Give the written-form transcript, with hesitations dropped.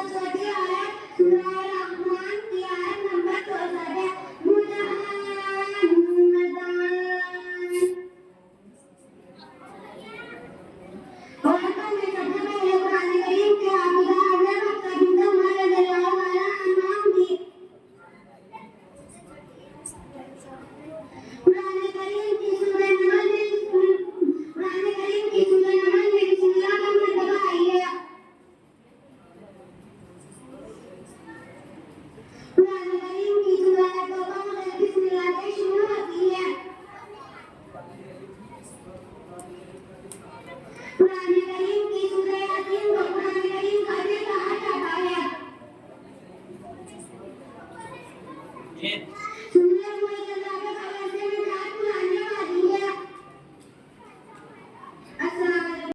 चौथी आयत सूरह रहमान की आयत नंबर 64 है। और तो मैं सबसे पहले कुरान करीम के हाफिज़ हज़रत मक्का उमर रज़ियल्लाहु अन्हु की कुरान करीम की सूरह नमल में बिस्मिल्लाह का मर्तबा आई है। कुरान करीम की सूरह तौबा बिस्मिल्लाह से शुरू होती है। कुरान करीम की सूरह यासीन को कुरान करीम का दिल कहा जाता है।